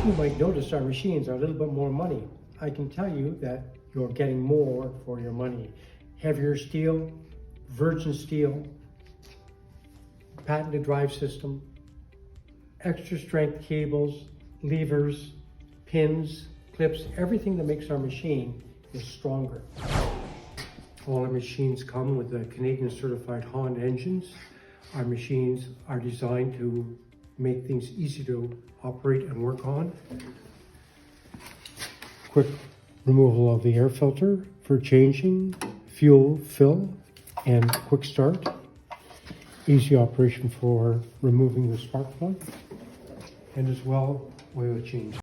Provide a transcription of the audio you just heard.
you might notice our machines are a little bit more money. I can tell you that you're getting more for your money. Heavier steel, virgin steel, patented drive system, extra strength cables, levers, pins, clips, everything that makes our machine is stronger. All our machines come with the Canadian certified Honda engines. Our machines are designed to make things easy to operate and work on. Quick removal of the air filter for changing, fuel fill, and quick start. Easy operation for removing the spark plug, and as well oil change.